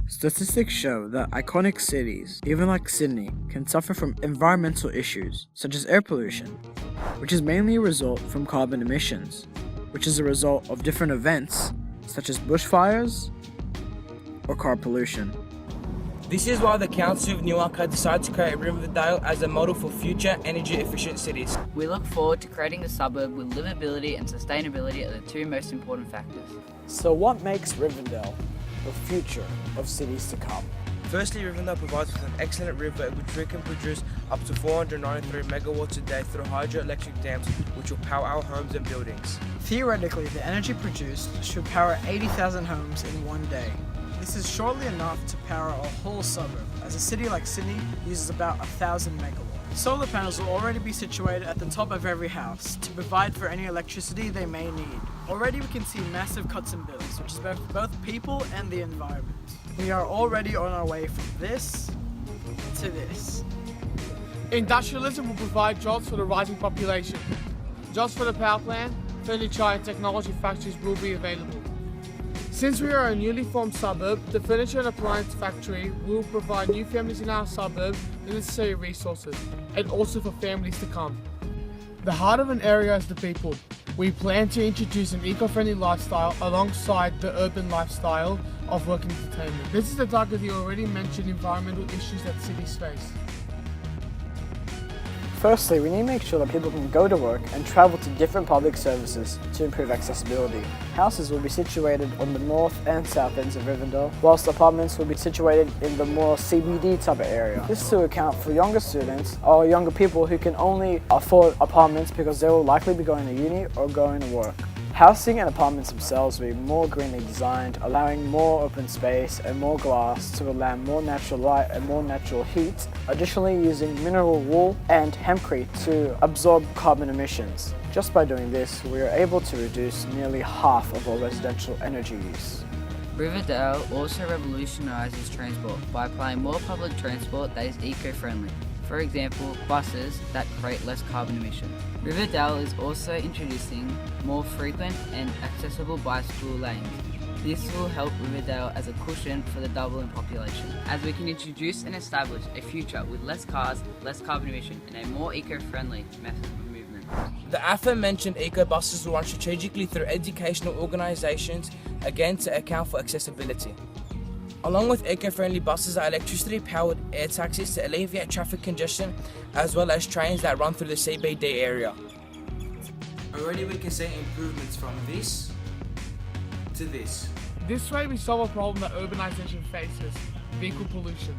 Statistics show that iconic cities, even like Sydney, can suffer from environmental issues such as air pollution, which is mainly a result from carbon emissions, which is a result of different events such as bushfires or car pollution. This is why the Council of Newark decided to create Rivendell as a model for future energy-efficient cities. We look forward to creating a suburb with livability and sustainability are the two most important factors. So what makes Rivendell the future of cities to come? Firstly, Rivendell provides us an excellent river which we can produce up to 493 megawatts a day through hydroelectric dams which will power our homes and buildings. Theoretically, the energy produced should power 80,000 homes in one day. This is surely enough to power a whole suburb, as a city like Sydney uses about 1,000 megawatts. Solar panels will already be situated at the top of every house to provide for any electricity they may need. Already we can see massive cuts in bills, which is both people and the environment. We are already on our way from this to this. Industrialism will provide jobs for the rising population. Jobs for the power plant, furniture and technology factories will be available. Since we are a newly formed suburb, the furniture and appliance factory will provide new families in our suburb the necessary resources, and also for families to come. The heart of an area is the people. We plan to introduce an eco-friendly lifestyle alongside the urban lifestyle of work and entertainment. This is to tackle the already mentioned environmental issues that cities face. Firstly, we need to make sure that people can go to work and travel to different public services to improve accessibility. Houses will be situated on the north and south ends of Rivendell, whilst apartments will be situated in the more CBD type of area. This is to account for younger students or younger people who can only afford apartments because they will likely be going to uni or going to work. Housing and apartments themselves will be more greenly designed, allowing more open space and more glass to allow more natural light and more natural heat. Additionally, using mineral wool and hempcrete to absorb carbon emissions. Just by doing this, we are able to reduce nearly half of our residential energy use. Rivendell also revolutionises transport by applying more public transport that is eco-friendly. For example, buses that create less carbon emission. Rivendell is also introducing more frequent and accessible bicycle lanes. This will help Rivendell as a cushion for the doubling population, as we can introduce and establish a future with less cars, less carbon emission, and a more eco-friendly method of movement. The aforementioned eco-buses will run strategically through educational organisations, again to account for accessibility. Along with eco-friendly buses are electricity-powered air taxis to alleviate traffic congestion, as well as trains that run through the CBD area. Already we can see improvements from this to this. This way we solve a problem that urbanisation faces, vehicle pollution.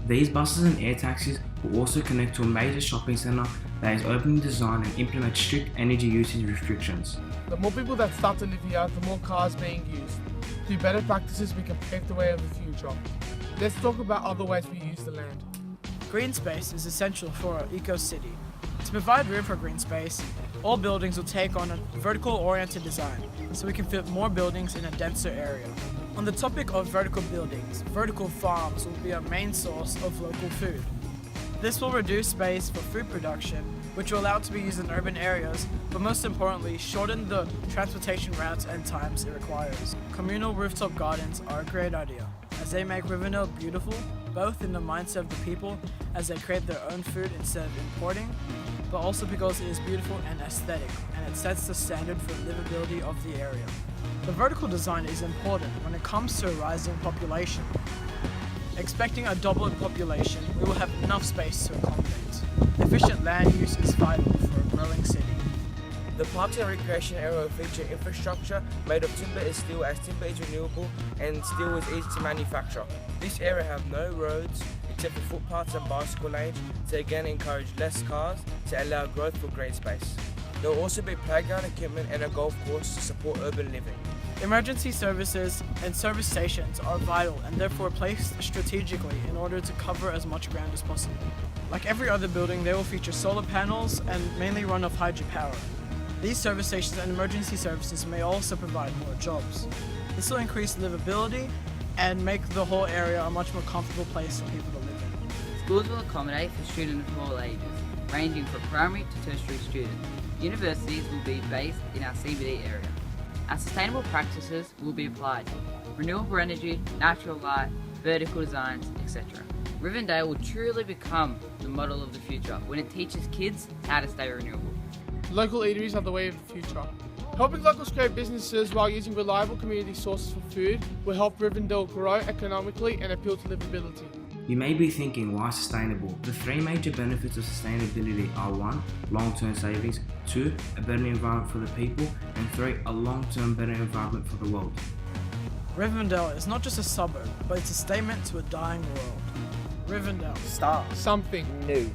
These buses and air taxis will also connect to a major shopping centre that is open to design and implement strict energy usage restrictions. The more people that start to live here, the more cars being used. Through better practices, we can pave the way of the future. Let's talk about other ways we use the land. Green space is essential for our eco-city. To provide room for green space, all buildings will take on a vertical-oriented design, so we can fit more buildings in a denser area. On the topic of vertical buildings, vertical farms will be our main source of local food. This will reduce space for food production, which will allow it to be used in urban areas, but most importantly, shorten the transportation routes and times it requires. Communal rooftop gardens are a great idea, as they make Rivendell beautiful, both in the mindset of the people as they create their own food instead of importing, but also because it is beautiful and aesthetic, and it sets the standard for livability of the area. The vertical design is important when it comes to a rising population. Expecting a double in population, we will have enough space to accommodate. Efficient land use is vital for a growing city. The parks and recreation area will feature infrastructure made of timber and steel, as timber is renewable and steel is easy to manufacture. This area have no roads except for footpaths and bicycle lanes to again encourage less cars to allow growth for green space. There will also be playground equipment and a golf course to support urban living. Emergency services and service stations are vital and therefore placed strategically in order to cover as much ground as possible. Like every other building, they will feature solar panels and mainly run off hydropower. These service stations and emergency services may also provide more jobs. This will increase livability and make the whole area a much more comfortable place for people to live in. Schools will accommodate for students of all ages, ranging from primary to tertiary students. Universities will be based in our CBD area. and sustainable practices will be applied. Renewable energy, natural light, vertical designs, etc. Rivendell will truly become the model of the future when it teaches kids how to stay renewable. Local eateries are the way of the future. Helping locals grow businesses while using reliable community sources for food will help Rivendell grow economically and appeal to livability. You may be thinking, why sustainable? The three major benefits of sustainability are 1. Long-term savings, 2. A better environment for the people, and 3. A long-term better environment for the world. Rivendell is not just a suburb, but it's a statement to a dying world. Rivendell. Start Something new.